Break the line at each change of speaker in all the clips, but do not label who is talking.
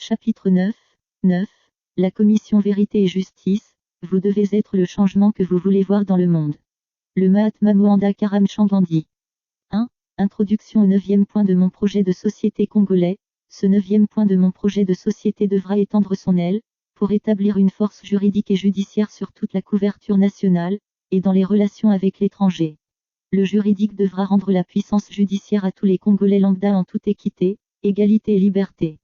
Chapitre 9. 9. La commission Vérité et Justice, vous devez être le changement que vous voulez voir dans le monde. Le Mahatma Mohandas Karamchand Gandhi. 1. Introduction au 9e point de mon projet de société congolais. Ce 9e point de mon projet de société devra étendre son aile, pour établir une force juridique et judiciaire sur toute la couverture nationale, et dans les relations avec l'étranger. Le juridique devra rendre la puissance judiciaire à tous les Congolais lambda en toute équité, égalité et liberté.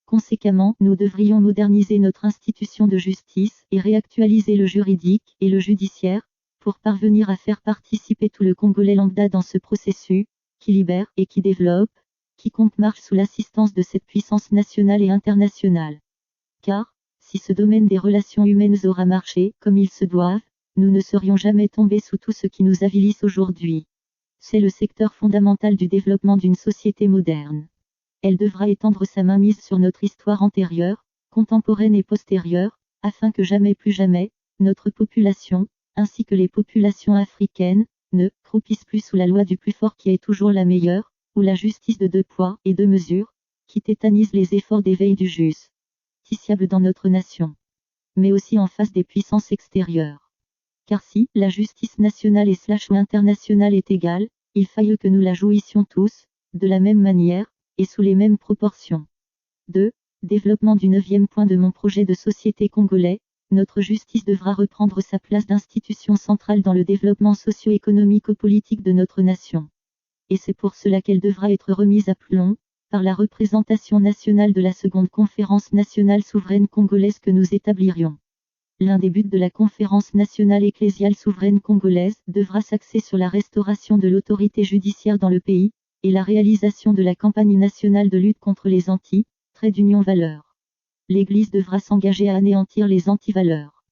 Conséquemment, nous devrions moderniser notre institution de justice et réactualiser le juridique et le judiciaire, pour parvenir à faire participer tout le Congolais lambda dans ce processus, qui libère et qui développe, quiconque marche sous l'assistance de cette puissance nationale et internationale. Car, si ce domaine des relations humaines aura marché comme ils se doivent, nous ne serions jamais tombés sous tout ce qui nous avilisse aujourd'hui. C'est le secteur fondamental du développement d'une société moderne. Elle devra étendre sa mainmise sur notre histoire antérieure, contemporaine et postérieure, afin que jamais plus jamais, notre population, ainsi que les populations africaines, ne croupissent plus sous la loi du plus fort qui est toujours la meilleure, ou la justice de 2 poids et 2 mesures, qui tétanise les efforts d'éveil du justiciable dans notre nation. Mais aussi en face des puissances extérieures. Car si la justice nationale et/ou internationale est égale, il faille que nous la jouissions tous, de la même manière, et sous les mêmes proportions. 2. Développement du 9e point de mon projet de société congolais. Notre justice devra reprendre sa place d'institution centrale dans le développement socio-économico-politique de notre nation. Et c'est pour cela qu'elle devra être remise à plomb, par la représentation nationale de la seconde conférence nationale souveraine congolaise que nous établirions. L'un des buts de la conférence nationale ecclésiale souveraine congolaise devra s'axer sur la restauration de l'autorité judiciaire dans le pays, et la réalisation de la campagne nationale de lutte contre les traits d'union valeurs. L'Église devra s'engager à anéantir les antivaleurs.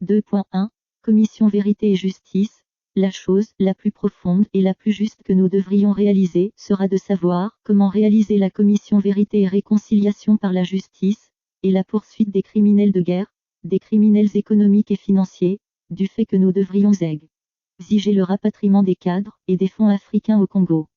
2.1. Commission Vérité et Justice. La chose la plus profonde et la plus juste que nous devrions réaliser sera de savoir comment réaliser la commission Vérité et Réconciliation par la justice, et la poursuite des criminels de guerre, des criminels économiques et financiers, du fait que nous devrions exiger le rapatriement des cadres et des fonds africains au Congo.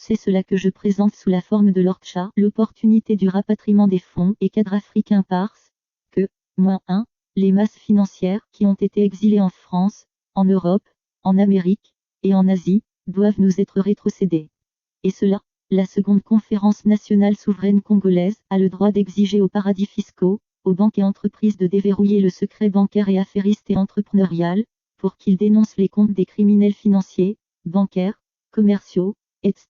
C'est cela que je présente sous la forme de l'ORTCHA, l'opportunité du rapatriement des fonds et cadres africains parce que, -1, les masses financières qui ont été exilées en France, en Europe, en Amérique, et en Asie, doivent nous être rétrocédées. Et cela, la seconde conférence nationale souveraine congolaise a le droit d'exiger aux paradis fiscaux, aux banques et entreprises de déverrouiller le secret bancaire et affairiste et entrepreneurial, pour qu'ils dénoncent les comptes des criminels financiers, bancaires, commerciaux, etc.,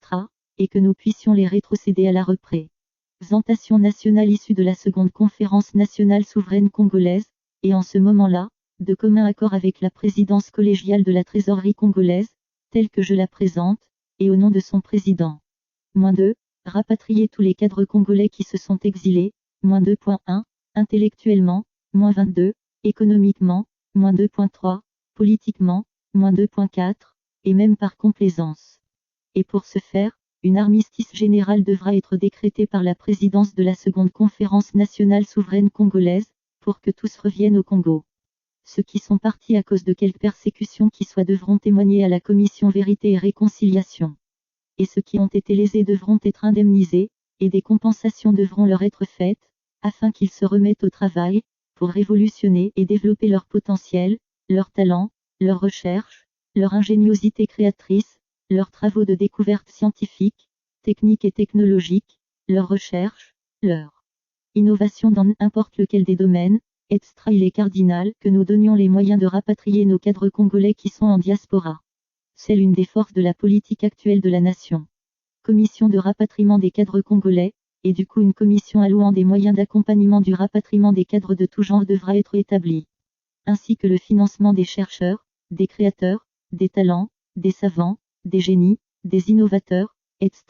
et que nous puissions les rétrocéder à la représentation nationale issue de la seconde conférence nationale souveraine congolaise, et en ce moment-là, de commun accord avec la présidence collégiale de la trésorerie congolaise, telle que je la présente, et au nom de son président. -2. Rapatrier tous les cadres congolais qui se sont exilés, -2.1. Intellectuellement, -22. Économiquement, -2.3. Politiquement, -2.4. Et même par complaisance. Et pour ce faire, une armistice générale devra être décrétée par la présidence de la seconde conférence nationale souveraine congolaise, pour que tous reviennent au Congo. Ceux qui sont partis à cause de quelque persécution qui soit devront témoigner à la commission Vérité et Réconciliation. Et ceux qui ont été lésés devront être indemnisés, et des compensations devront leur être faites, afin qu'ils se remettent au travail, pour révolutionner et développer leur potentiel, leur talent, leur recherche, leur ingéniosité créatrice, leurs travaux de découverte scientifique, technique et technologique, leur recherche, leur innovation dans n'importe lequel des domaines, etc. Il est cardinal que nous donnions les moyens de rapatrier nos cadres congolais qui sont en diaspora. C'est l'une des forces de la politique actuelle de la nation. Commission de rapatriement des cadres congolais, et du coup une commission allouant des moyens d'accompagnement du rapatriement des cadres de tout genre devra être établie. Ainsi que le financement des chercheurs, des créateurs, des talents, des savants, des génies, des innovateurs, etc.,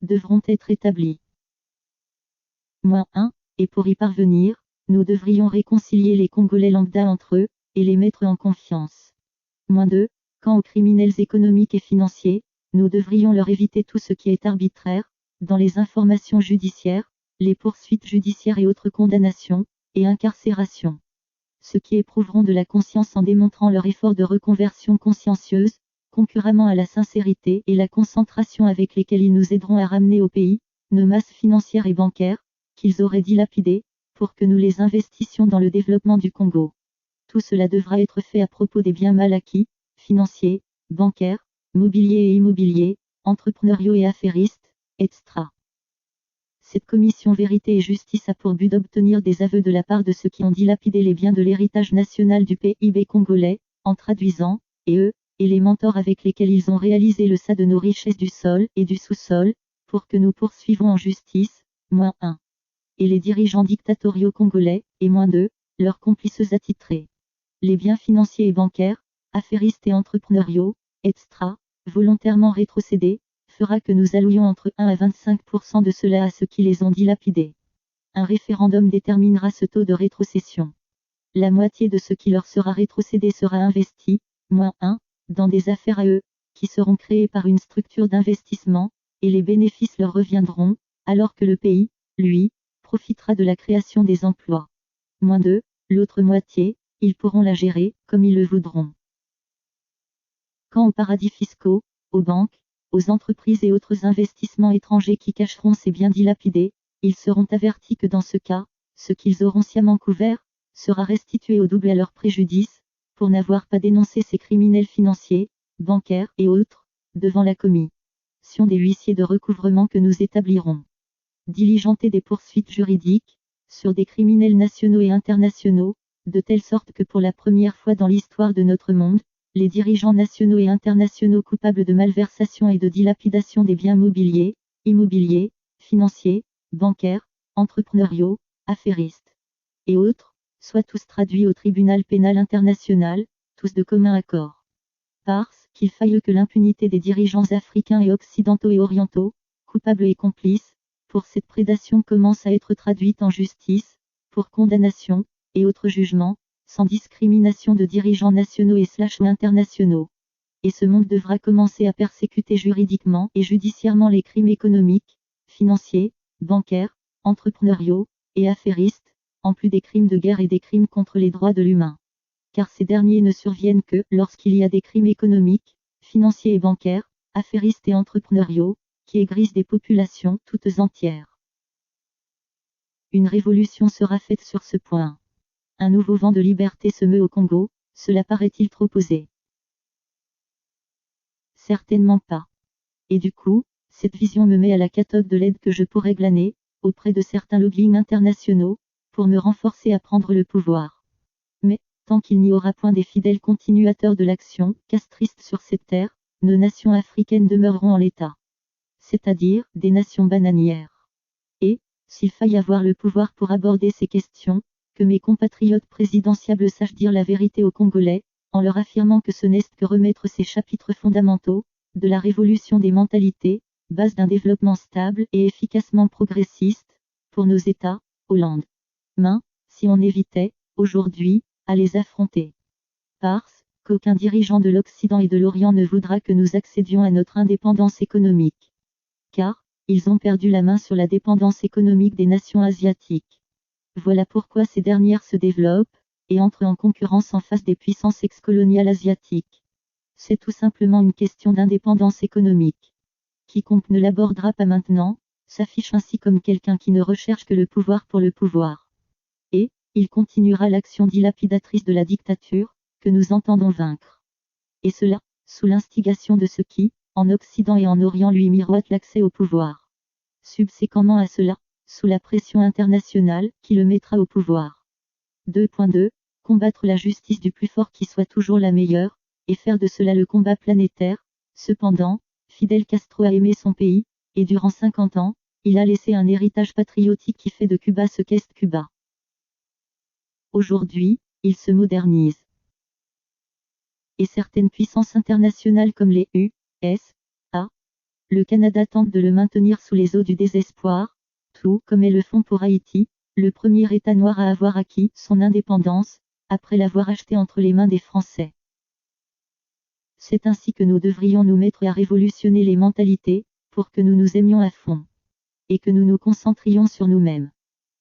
devront être établis. -1. Et pour y parvenir, nous devrions réconcilier les Congolais lambda entre eux, et les mettre en confiance. -2. Quant aux criminels économiques et financiers, nous devrions leur éviter tout ce qui est arbitraire, dans les informations judiciaires, les poursuites judiciaires et autres condamnations, et incarcérations. Ceux qui éprouveront de la conscience en démontrant leur effort de reconversion consciencieuse, concurremment à la sincérité et la concentration avec lesquelles ils nous aideront à ramener au pays, nos masses financières et bancaires, qu'ils auraient dilapidés, pour que nous les investissions dans le développement du Congo. Tout cela devra être fait à propos des biens mal acquis, financiers, bancaires, mobiliers et immobiliers, entrepreneuriaux et affairistes, etc. Cette commission Vérité et Justice a pour but d'obtenir des aveux de la part de ceux qui ont dilapidé les biens de l'héritage national du PIB congolais, en traduisant, et eux, et les mentors avec lesquels ils ont réalisé le ça de nos richesses du sol et du sous-sol, pour que nous poursuivons en justice, -1. Et les dirigeants dictatoriaux congolais, et -2, leurs complices attitrés. Les biens financiers et bancaires, affairistes et entrepreneuriaux, etc., volontairement rétrocédés, fera que nous allouions entre 1 à 25% de cela à ceux qui les ont dilapidés. Un référendum déterminera ce taux de rétrocession. La moitié de ce qui leur sera rétrocédé sera investi, -1, dans des affaires à eux, qui seront créées par une structure d'investissement, et les bénéfices leur reviendront, alors que le pays, lui, profitera de la création des emplois. -2, l'autre moitié, ils pourront la gérer, comme ils le voudront. Quant aux paradis fiscaux, aux banques, aux entreprises et autres investissements étrangers qui cacheront ces biens dilapidés, ils seront avertis que dans ce cas, ce qu'ils auront sciemment couvert, sera restitué au double à leur préjudice, pour n'avoir pas dénoncé ces criminels financiers, bancaires et autres, devant la commission des huissiers de recouvrement que nous établirons. Diligenter des poursuites juridiques, sur des criminels nationaux et internationaux, de telle sorte que pour la première fois dans l'histoire de notre monde, les dirigeants nationaux et internationaux coupables de malversation et de dilapidation des biens mobiliers, immobiliers, financiers, bancaires, entrepreneuriaux, affairistes et autres, soient tous traduits au tribunal pénal international, tous de commun accord. Parce qu'il faille que l'impunité des dirigeants africains et occidentaux et orientaux, coupables et complices, pour cette prédation commence à être traduite en justice, pour condamnation, et autres jugements, sans discrimination de dirigeants nationaux et ou internationaux. Et ce monde devra commencer à persécuter juridiquement et judiciairement les crimes économiques, financiers, bancaires, entrepreneuriaux, et affairistes, en plus des crimes de guerre et des crimes contre les droits de l'humain. Car ces derniers ne surviennent que lorsqu'il y a des crimes économiques, financiers et bancaires, affairistes et entrepreneuriaux, qui aigrisent des populations toutes entières. Une révolution sera faite sur ce point. Un nouveau vent de liberté se meut au Congo, cela paraît-il trop osé? Certainement pas. Et du coup, cette vision me met à la cathode de l'aide que je pourrais glaner, auprès de certains lobbying internationaux, pour me renforcer à prendre le pouvoir. Mais, tant qu'il n'y aura point des fidèles continuateurs de l'action castriste sur cette terre, nos nations africaines demeureront en l'état. C'est-à-dire, des nations bananières. Et, s'il faille avoir le pouvoir pour aborder ces questions, que mes compatriotes présidentiables sachent dire la vérité aux Congolais, en leur affirmant que ce n'est que remettre ces chapitres fondamentaux, de la révolution des mentalités, base d'un développement stable et efficacement progressiste, pour nos États, au lendemain, si on évitait, aujourd'hui, à les affronter. Parce qu'aucun dirigeant de l'Occident et de l'Orient ne voudra que nous accédions à notre indépendance économique. Car, ils ont perdu la main sur la dépendance économique des nations asiatiques. Voilà pourquoi ces dernières se développent, et entrent en concurrence en face des puissances ex-coloniales asiatiques. C'est tout simplement une question d'indépendance économique. Quiconque ne l'abordera pas maintenant, s'affiche ainsi comme quelqu'un qui ne recherche que le pouvoir pour le pouvoir. Et, il continuera l'action dilapidatrice de la dictature, que nous entendons vaincre. Et cela, sous l'instigation de ceux qui, en Occident et en Orient lui miroitent l'accès au pouvoir. Subséquemment à cela, sous la pression internationale, qui le mettra au pouvoir. 2.2. Combattre la justice du plus fort qui soit toujours la meilleure, et faire de cela le combat planétaire. Cependant, Fidel Castro a aimé son pays, et durant 50 ans, il a laissé un héritage patriotique qui fait de Cuba ce qu'est Cuba. Aujourd'hui, il se modernise. Et certaines puissances internationales comme les USA, le Canada tentent de le maintenir sous les eaux du désespoir, tout comme elles le font pour Haïti, le premier État noir à avoir acquis son indépendance, après l'avoir acheté entre les mains des Français. C'est ainsi que nous devrions nous mettre à révolutionner les mentalités, pour que nous nous aimions à fond. Et que nous nous concentrions sur nous-mêmes.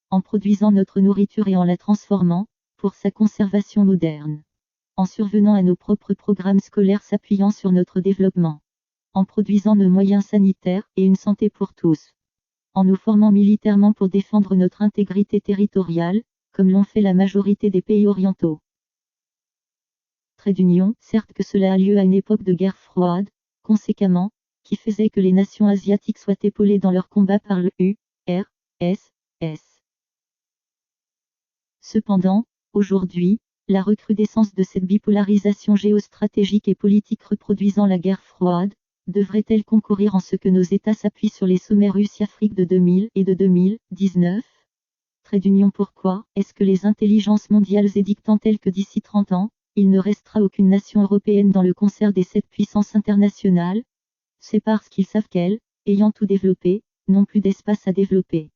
En produisant notre nourriture et en la transformant, pour sa conservation moderne. En survenant à nos propres programmes scolaires s'appuyant sur notre développement. En produisant nos moyens sanitaires et une santé pour tous. en nous formant militairement pour défendre notre intégrité territoriale, comme l'ont fait la majorité des pays orientaux. Trait d'union, certes que cela a lieu à une époque de guerre froide, conséquemment, qui faisait que les nations asiatiques soient épaulées dans leur combat par le URSS. Cependant, aujourd'hui, la recrudescence de cette bipolarisation géostratégique et politique reproduisant la guerre froide, devrait-elle concourir en ce que nos États s'appuient sur les sommets Russie-Afrique de 2000 et de 2019 ? Trait d'union. Pourquoi est-ce que les intelligences mondiales édictent-elles que d'ici 30 ans, il ne restera aucune nation européenne dans le concert des 7 puissances internationales ? C'est parce qu'ils savent qu'elles, ayant tout développé, n'ont plus d'espace à développer.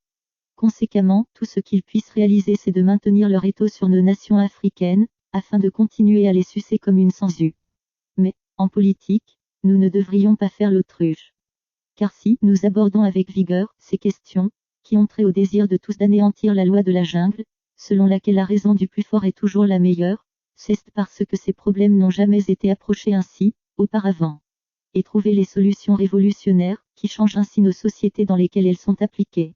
Conséquemment, tout ce qu'ils puissent réaliser, c'est de maintenir leur étau sur nos nations africaines, afin de continuer à les sucer comme une sangsue. Mais, en politique, nous ne devrions pas faire l'autruche. Car si nous abordons avec vigueur ces questions, qui ont trait au désir de tous d'anéantir la loi de la jungle, selon laquelle la raison du plus fort est toujours la meilleure, c'est parce que ces problèmes n'ont jamais été approchés ainsi, auparavant. Et trouver les solutions révolutionnaires, qui changent ainsi nos sociétés dans lesquelles elles sont appliquées.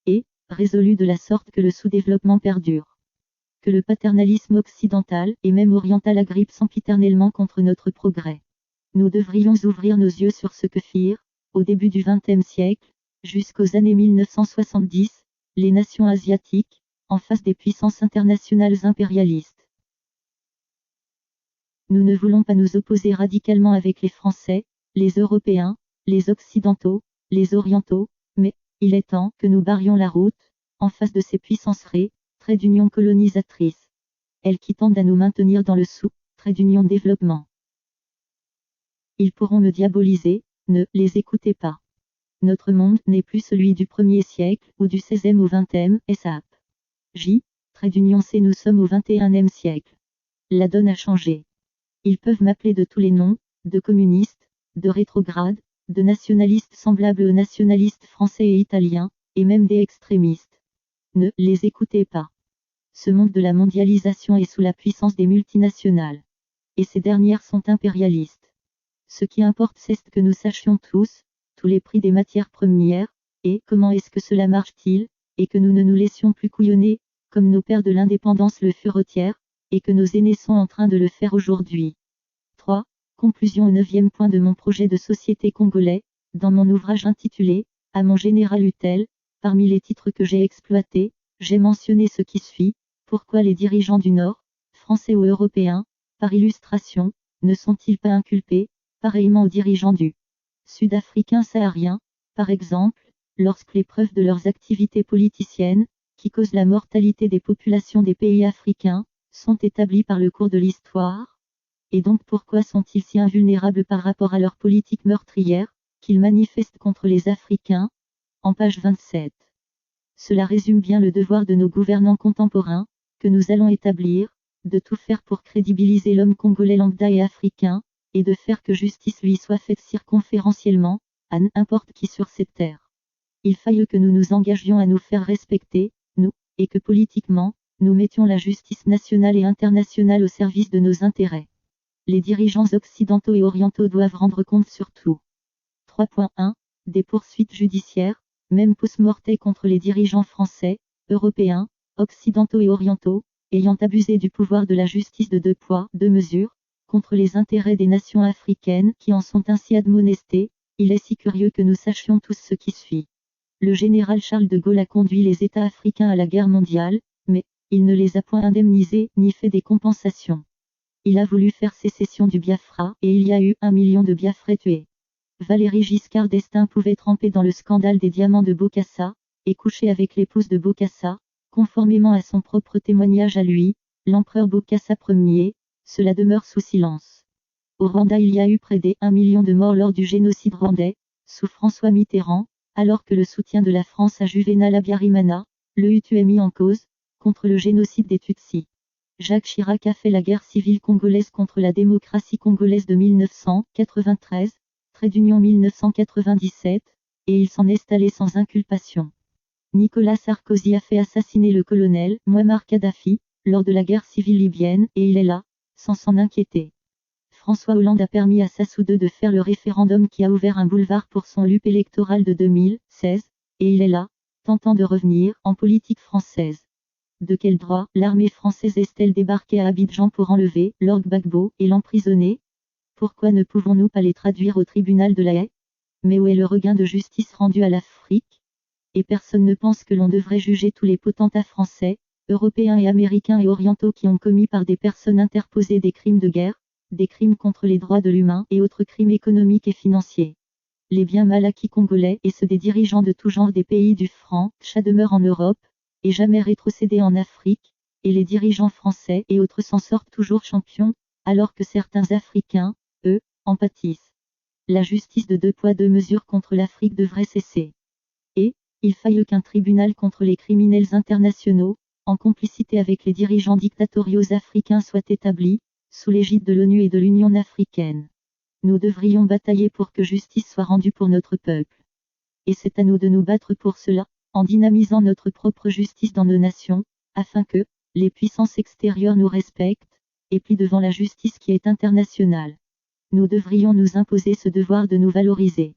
Et, résolu de la sorte que le sous-développement perdure. Que le paternalisme occidental et même oriental agrippe sempiternellement contre notre progrès. Nous devrions ouvrir nos yeux sur ce que firent, au début du XXe siècle, jusqu'aux années 1970, les nations asiatiques, en face des puissances internationales impérialistes. Nous ne voulons pas nous opposer radicalement avec les Français, les Européens, les Occidentaux, les Orientaux, mais il est temps que nous barrions la route, en face de ces puissances trait d'union colonisatrices. Elles qui tendent à nous maintenir dans le trait d'union développement. Ils pourront me diaboliser, ne les écoutez pas. Notre monde n'est plus celui du 1er siècle ou du 16e au 20e, SAP. Trait d'union C, nous sommes au 21e siècle. La donne a changé. Ils peuvent m'appeler de tous les noms, de communistes, de rétrogrades, de nationalistes semblables aux nationalistes français et italiens, et même des extrémistes. Ne les écoutez pas. Ce monde de la mondialisation est sous la puissance des multinationales. Et ces dernières sont impérialistes. Ce qui importe, c'est que nous sachions tous les prix des matières premières, et comment est-ce que cela marche-t-il, et que nous ne nous laissions plus couillonner, comme nos pères de l'indépendance le furent hier, et que nos aînés sont en train de le faire aujourd'hui. 3. Conclusion au 9e point de mon projet de société congolais, dans mon ouvrage intitulé « À mon général Hutel », parmi les titres que j'ai exploités, j'ai mentionné ce qui suit, pourquoi les dirigeants du Nord, français ou européens, par illustration, ne sont-ils pas inculpés, pareillement aux dirigeants du Sud-Africains sahariens, par exemple, lorsque les preuves de leurs activités politiciennes, qui causent la mortalité des populations des pays africains, sont établies par le cours de l'histoire. Et donc pourquoi sont-ils si invulnérables par rapport à leur politique meurtrière, qu'ils manifestent contre les Africains ? En page 27. Cela résume bien le devoir de nos gouvernants contemporains, que nous allons établir, de tout faire pour crédibiliser l'homme congolais lambda et africain, et de faire que justice lui soit faite circonférentiellement, à n'importe qui sur cette terre. Il faille que nous nous engagions à nous faire respecter, nous, et que politiquement, nous mettions la justice nationale et internationale au service de nos intérêts. Les dirigeants occidentaux et orientaux doivent rendre compte sur tout. 3.1. Des poursuites judiciaires, même post-mortem contre les dirigeants français, européens, occidentaux et orientaux, ayant abusé du pouvoir de la justice de 2 poids, 2 mesures, contre les intérêts des nations africaines qui en sont ainsi admonestés. Il est si curieux que nous sachions tous ce qui suit. Le général Charles de Gaulle a conduit les États africains à la guerre mondiale, mais il ne les a point indemnisés ni fait des compensations. Il a voulu faire sécession du Biafra et il y a eu 1 million de Biafrais tués. Valéry Giscard d'Estaing pouvait tremper dans le scandale des diamants de Bokassa, et coucher avec l'épouse de Bokassa, conformément à son propre témoignage à lui, l'empereur Bokassa Ier, cela demeure sous silence. Au Rwanda, il y a eu près des 1 million de morts lors du génocide rwandais, sous François Mitterrand, alors que le soutien de la France à Juvénal Habyarimana, le Hutu est mis en cause, contre le génocide des Tutsis. Jacques Chirac a fait la guerre civile congolaise contre la démocratie congolaise de 1993, trait d'union 1997, et il s'en est allé sans inculpation. Nicolas Sarkozy a fait assassiner le colonel Mouammar Kadhafi, lors de la guerre civile libyenne, et il est là, sans s'en inquiéter. François Hollande a permis à Sassou II de faire le référendum qui a ouvert un boulevard pour son loop électoral de 2016, Et il est là, tentant de revenir en politique française. De quel droit l'armée française est-elle débarquée à Abidjan pour enlever Laurent Gbagbo et l'emprisonner? Pourquoi ne pouvons-nous pas les traduire au tribunal de La Haye? Mais où est le regain de justice rendu à l'Afrique? Et personne ne pense que l'on devrait juger tous les potentats français, européens et américains et orientaux qui ont commis par des personnes interposées des crimes de guerre, des crimes contre les droits de l'humain et autres crimes économiques et financiers. Les biens mal acquis congolais et ceux des dirigeants de tout genre des pays du franc CFA demeurent en Europe, et jamais rétrocédés en Afrique, et les dirigeants français et autres s'en sortent toujours champions, alors que certains Africains, eux, en pâtissent. La justice de deux poids deux mesures contre l'Afrique devrait cesser. Et, il faille qu'un tribunal contre les criminels internationaux, en complicité avec les dirigeants dictatoriaux africains soit établi, sous l'égide de l'ONU et de l'Union africaine. Nous devrions batailler pour que justice soit rendue pour notre peuple. Et c'est à nous de nous battre pour cela, en dynamisant notre propre justice dans nos nations, afin que, les puissances extérieures nous respectent, et plient devant la justice qui est internationale. Nous devrions nous imposer ce devoir de nous valoriser.